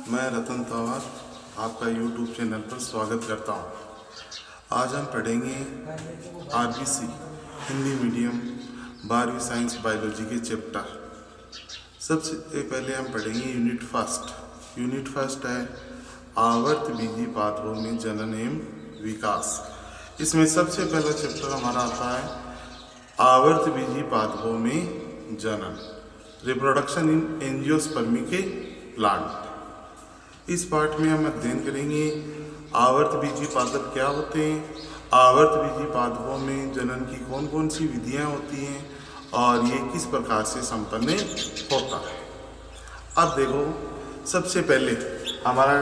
मैं रतन तंवर आपका YouTube channel पर स्वागत करता हूँ। आज हम पढ़ेंगे RBC हिंदी मीडियम 12वीं साइंस बायोलॉजी के चैप्टर। सबसे पहले हम पढ़ेंगे यूनिट फर्स्ट। यूनिट फर्स्ट है आवर्त बीजी पादपों में जनन एवं विकास। इसमें सबसे पहला चैप्टर हमारा आता है आवर्त बीजी पादपों में जनन, रिप्रोडक्शन इन एंजियोस्पर्मी के प्लांट। इस पाठ में हम अध्ययन करेंगे आवर्त बीजी पादप क्या होते हैं, आवर्त बीजी पादपों में जनन की कौन कौन सी विधियां होती हैं और ये किस प्रकार से संपन्न होता है। अब देखो, सबसे पहले हमारा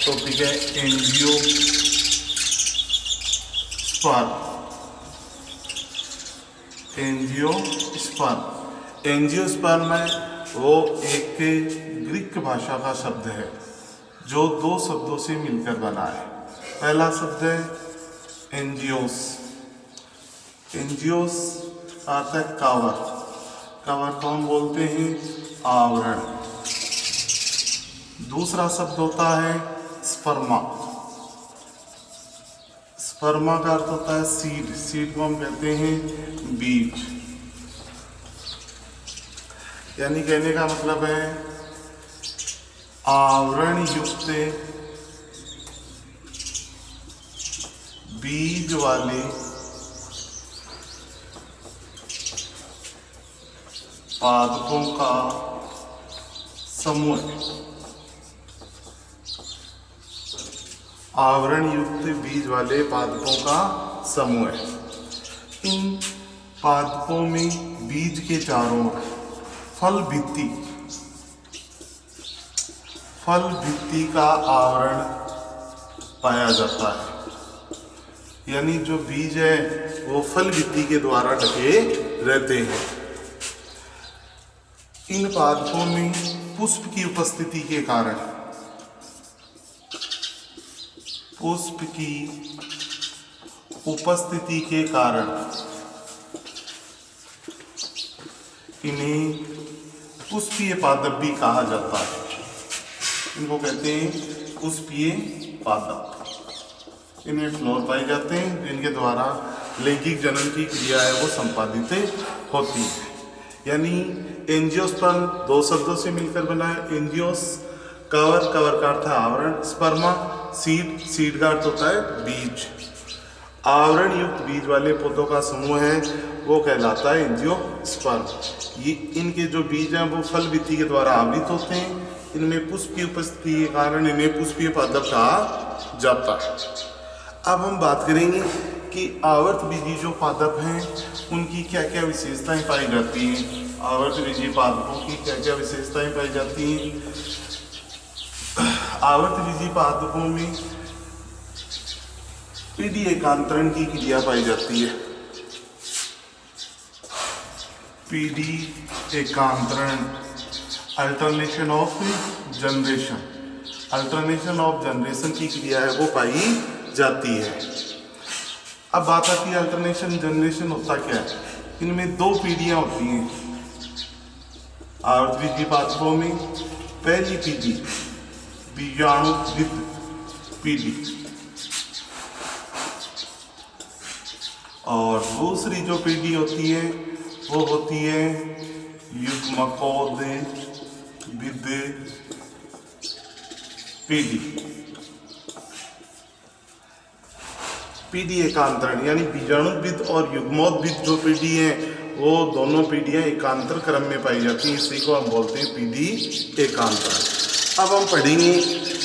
टॉपिक है एंजियोस्पर्म। एंजियोस्पर्म है वो एक ग्रीक भाषा का शब्द है जो दो शब्दों से मिलकर बना है। पहला शब्द है एंजियोस। एंजियोस अर्थ है कवर। कवर को हम बोलते हैं आवरण। दूसरा शब्द होता है स्पर्मा। स्पर्मा का अर्थ होता है सीड। सीड को हम कहते हैं बीज। यानी कहने का मतलब है आवरण युक्त बीज वाले पादपों का समूह। आवरण युक्त बीज वाले पादपों का समूह है। इन पादपों में बीज के चारों ओर फल भित्ति का आवरण पाया जाता है। यानी जो बीज है वो फल भित्ति के द्वारा ढके रहते हैं। इन पादपों में पुष्प की उपस्थिति के कारण इन्हें पुष्पीय पादप भी कहा जाता है। इनको कहते हैं पुष्पीय पादप। इनमें फ्लोर पाए जाते हैं जिनके द्वारा लैंगिक जनन की क्रिया है वो संपादित होती है। यानी एंजियोस्पर्म दो शब्दों से मिलकर बना है। एंजियोस कवर, कवर का अर्थ है आवरण। स्पर्मा सीड, सीड का अर्थ होता है बीज। आवरण युक्त बीज वाले पौधों का समूह है वो कहलाता है एंजियोस्पर्म। ये इनके जो बीज हैं वो फल भित्ति के द्वारा आवृत होते हैं। इनमें पुष्प की उपस्थिति के कारण इन्हें पुष्पीय पादप कहा जाता है। अब हम बात करेंगे कि आवर्त बीजी जो पादप हैं उनकी क्या क्या विशेषताएं पाई जाती हैं। आवर्त बीजी पादपों की क्या क्या विशेषताएं पाई जाती हैं। आवर्त बीजी पादपों में पीढ़ी एकांतरण की क्रिया पाई जाती है। पीढ़ी एकांतरण, alternation of generation. Alternation of generation की क्रिया है वो पाई जाती है। अब बात आती है अल्टरनेशन जनरेशन होता क्या है। इनमें दो पीढ़ियां होती हैं आवर्त बीजी पादपों में। पहली पीढ़ी बीजाणुविद पीढ़ी और दूसरी जो पीढ़ी होती है वो होती है युग्मकोद्भिद पीढ़ी। पीढ़ी एकांतरण यानी बीजाणुविद और युग्मोद्भिद जो पीढ़ी है वो दोनों पीढ़ियां एकांतर क्रम में पाई जाती हैं। इसी को हम बोलते हैं पीढ़ी एकांतरण। अब हम पढ़ेंगे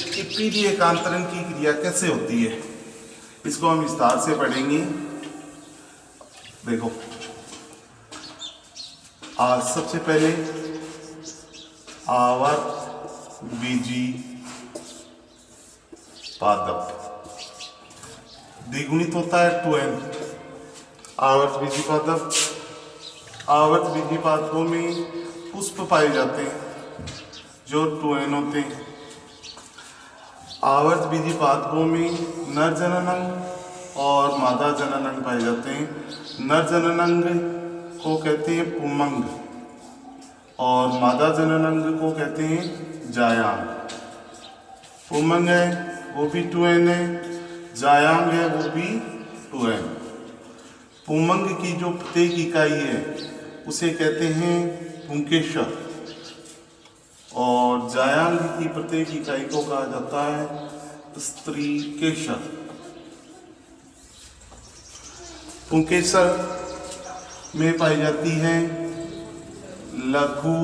कि पीढ़ी एकांतरण की क्रिया कैसे होती है। इसको हम विस्तार से पढ़ेंगे। देखो, आज सबसे पहले आवर्त बीजी पादप द्विगुणित होता है 2n। आवर्त बीजी पादप, आवर्त बीजी पादपों में पुष्प पाए जाते हैं जो 2n होते हैं। आवर्त बीजी पादपों में नर जननांग और मादा जननांग पाए जाते हैं। नर जननांग को कहते हैं पुंमंग और मादा जननांग को कहते हैं जायांग। उमंग है वो भी 2n है, जायांग है वो भी 2n। पुमंग की जो प्रत्येक इकाई है उसे कहते हैं पुंकेशर, और जायांग की प्रत्येक इकाई को कहा जाता है स्त्रीकेशर। पुंकेशर में पाई जाती है लघु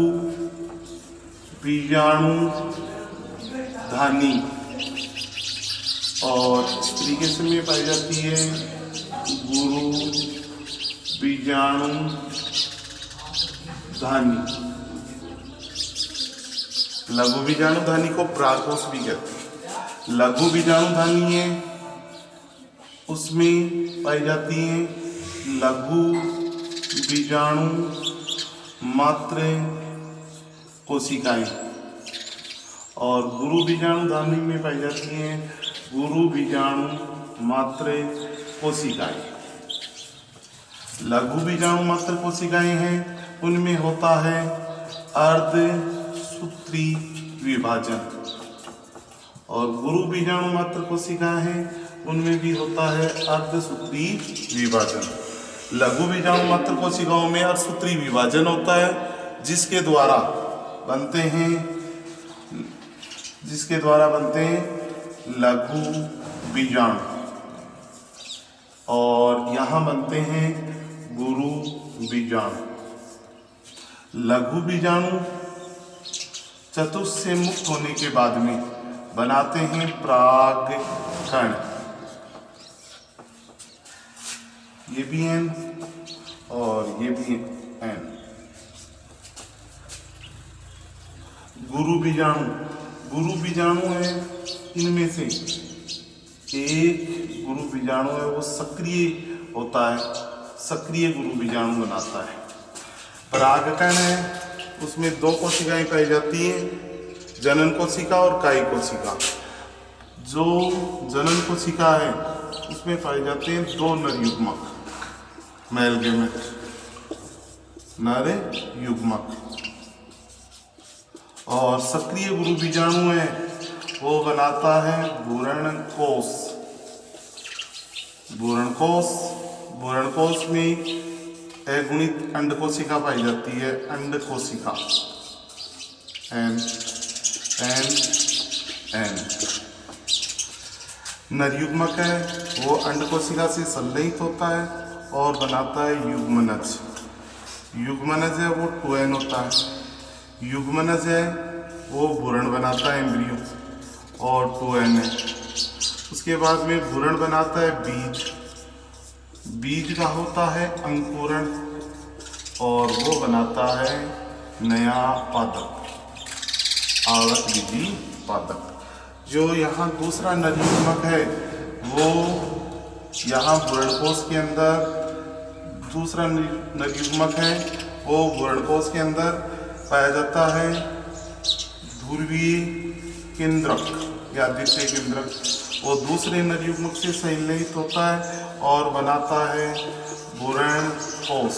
बीजाणु धानी, और स्त्रीकेशर में पाई जाती है गुरु बीजाणु धानी। लघु बीजाणु धानी को प्राकोष भी कहते हैं। लघु बीजाणु धानी है उसमें पाई जाती है लघु बीजाणु मात्र कोशिकाएं, और गुरु बीजाणु धानी में पाई जाती हैं गुरु बीजाणु मात्र कोशिकाएं। लघु बीजाणु मात्र कोशिकाएं हैं उनमें होता है अर्धसूत्री विभाजन, और गुरु बीजाणु मात्र कोशिकाएं हैं उनमें भी होता है अर्धसूत्री विभाजन। लघु बीजाणु मात्र कोशिकाओं में अर्धसूत्री विभाजन होता है जिसके द्वारा बनते हैं लघु बीजाणु, और यहाँ बनते हैं गुरु बीजाणु। लघु बीजाणु चतुष से मुक्त होने के बाद में बनाते हैं परागकण, ये भी n और ये भी n। गुरु बीजाणु है, इनमें से एक गुरु बीजाणु है वो सक्रिय होता है, सक्रिय गुरु बीजाणु बनाता है। परागकण है उसमें 2 कोशिकाएं पाई जाती हैं, जनन कोशिका और कायी कोशिका। जो जनन कोशिका है उसमें पाए जाते हैं 2 नर युग्मक, मेल गैमेट, नर युग्मक। और सक्रिय गुरु बीजाणु है वो बनाता है भ्रूणकोश। भ्रूणकोश में अगुणित अंड कोशिका पाई जाती है, अंड कोशिका N। नर युग्मक है वो अंड कोशिका से संलयित होता है और बनाता है युग्मनज। युग्मनज है वो 2n होता है। युग्मनज है वो भ्रूण बनाता है एम्ब्रियो, और 2n है। उसके बाद में भ्रूण बनाता है बीज, बीज का होता है अंकुरण, और वो बनाता है नया पादप, आवत विधि पादप। जो यहाँ दूसरा नर युग्मक है वो यहाँ भ्रूणकोश के अंदर, दूसरा नर युग्मक है वो भ्रूणकोश के अंदर पाया जाता है ध्रुवीय केंद्रक या द्वितीय केंद्रक। वो दूसरे नर युग्मक से संलयित होता है और बनाता है भ्रूणकोश।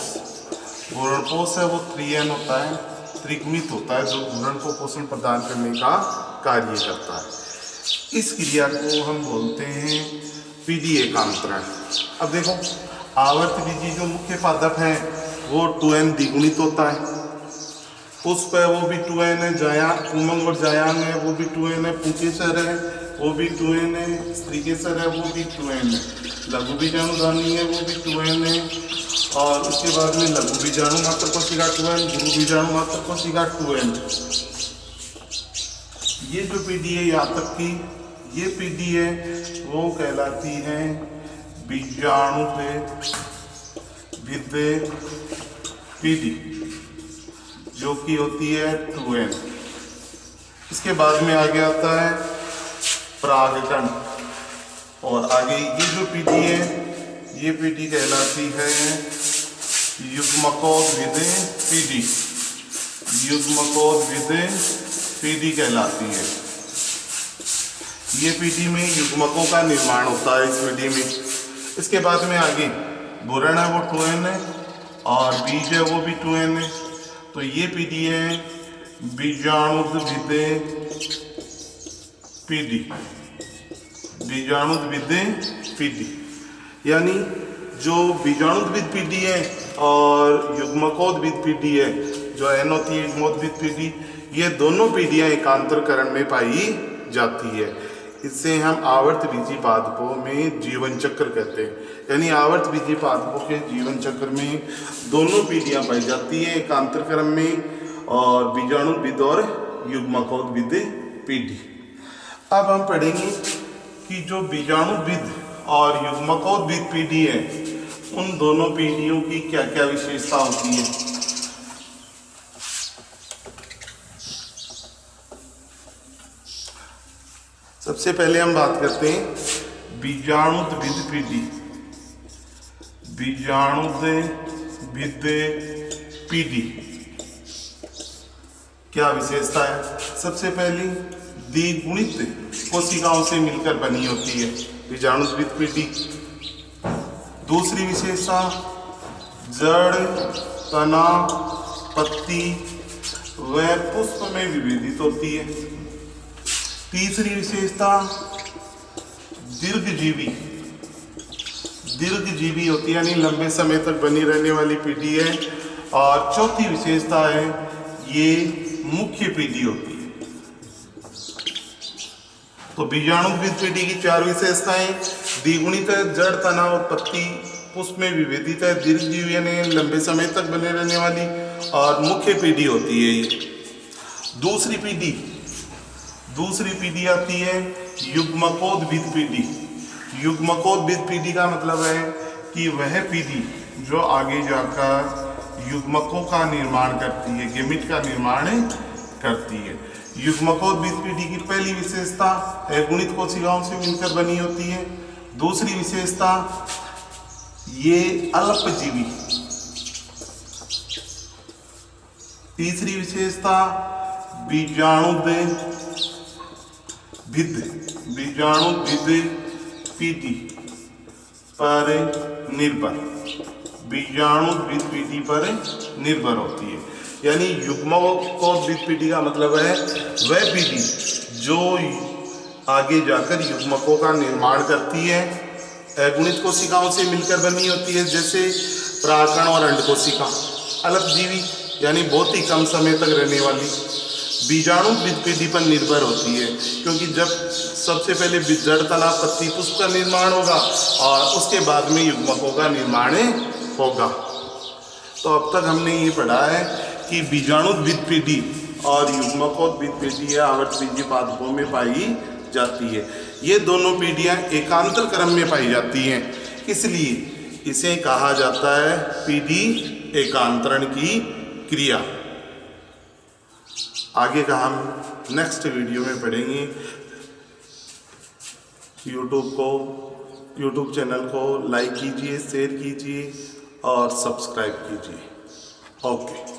भ्रूणकोश है वो 3n होता है, त्रिगुणित होता है, जो भ्रूण को पोषण प्रदान करने का कार्य करता है। इस क्रिया को हम बोलते हैं पीडी एकांतरण। अब देखो, आवर्त बीजी जो मुख्य पादप है वो 2n द्विगुणित होता है, पुष्प है वो भी 2n है, उमंग और जायांग है वो भी 2n है, पुंकेसर है वो भी 2n है, स्त्रीकेसर है वो भी 2n है, लघु बीजाणु धानी है वो भी 2n है, और उसके बाद में लघु बीजाणु मात्र कोशिका 2n, गुरु बीजाणु मात्र कोशिका 2n। ये जो पीढ़ी है, यहाँ तक की ये पीढ़ी है वो कहलाती है बीजाणु भिद्ध पीढ़ी, जो कि होती है 2n। इसके बाद में आगे आता है परागकण, और आगे ये जो पीढ़ी है ये पीढ़ी कहलाती है युग्मकोद्भिद पीढ़ी, युग्मकोद्भिद पीढ़ी कहलाती है। ये पीढ़ी में युग्मकों का निर्माण होता है इस पीढ़ी में। इसके बाद में आगे भ्रूण है वो 2n है और बीज है वो भी 2n है, तो ये पीढ़ी है बीजाणुभिद पीढ़ी, बीजाणुद्भिद पीढ़ी, यानी जो बीजाणुद्भिद पीढ़ी है और युग्मकोद्भिद पीढ़ी है, जो एनोथी युग्मोद्भिद पीढ़ी, ये दोनों पीढ़ियाँ एकांतरकरण में पाई जाती है। इससे हम आवर्त बीजी पादपों में जीवन चक्र कहते हैं, यानी आवर्त बीजी पादपों के जीवन चक्र में दोनों पीढ़ियाँ पाई जाती है एकांतरक्रम में, और बीजाणुद्भिद और युग्मकोद्भिद पीढ़ी। अब हम पढ़ेंगे कि जो बीजाणुद्भिद और युग्मकोद्भिद पीढ़ी है, उन दोनों पीढ़ियों की क्या क्या विशेषता होती है। सबसे पहले हम बात करते हैं बीजाणुद्भिद पीढ़ी। बीजाणुद्भिद पीढ़ी क्या विशेषता है। सबसे पहली, द्विगुणित कोशिकाओं से मिलकर बनी होती है बीजाणुद्भिद पीढ़ी। दूसरी विशेषता, जड़, तना, पत्ती व पुष्प में विभेदित होती है। तीसरी विशेषता, दीर्घजीवी होती है, यानी लंबे समय तक बनी रहने वाली पीढ़ी है। और चौथी विशेषता है, ये मुख्य पीढ़ी होती है। तो बीजाणुद्भिद पीढ़ी की चार विशेषताएं, द्विगुणित है, जड़, तना और पत्ती पुष्प में विभेदित है, दीर्घजीवी यानी लंबे समय तक बने रहने वाली, और मुख्य पीढ़ी होती है ये। दूसरी पीढ़ी आती है युग्मकोद्भिद पीढ़ी। युग्मकोद्भिद पीढ़ी का मतलब है कि वह पीढ़ी जो आगे जाकर युग्मकों का निर्माण करती है, गेमिट का निर्माण करती है। युग्मकोद्भिद पीढ़ी की पहली विशेषता है गुणित कोशिकाओं से मिलकर बनी होती है। दूसरी विशेषता, ये अल्पजीवी। तीसरी विशेषता, बीजाणुद्भिद पीढ़ी पर निर्भर, बीजाणुद्भिद पीढ़ी पर निर्भर होती है। यानी युग्मकोद्भिद पीढ़ी का मतलब है वह पीढ़ी जो आगे जाकर युग्मकों का निर्माण करती है, अगुणित कोशिकाओं से मिलकर बनी होती है, जैसे परागकण और अंडकोशिका। अल्पजीवी यानी बहुत ही कम समय तक रहने वाली। बीजाणुद्भिद पीढ़ी पर निर्भर होती है, क्योंकि जब सबसे पहले जड़, तना, पत्ती, पुष्प का निर्माण होगा और उसके बाद में युग्मकों का निर्माण होगा। तो अब तक हमने ये पढ़ा है कि बीजाणुद्भिद पीढ़ी और युग्मकोद्भिद पीढ़ी आवर्त बीजी पादपों में पाई जाती है। ये दोनों पीढ़ियाँ एकांतर क्रम में पाई जाती हैं, इसलिए इसे कहा जाता है पीढ़ी एकांतरण की क्रिया। आगे का हम नेक्स्ट वीडियो में पढ़ेंगे। यूट्यूब चैनल को लाइक कीजिए, शेयर कीजिए और सब्सक्राइब कीजिए। ओके।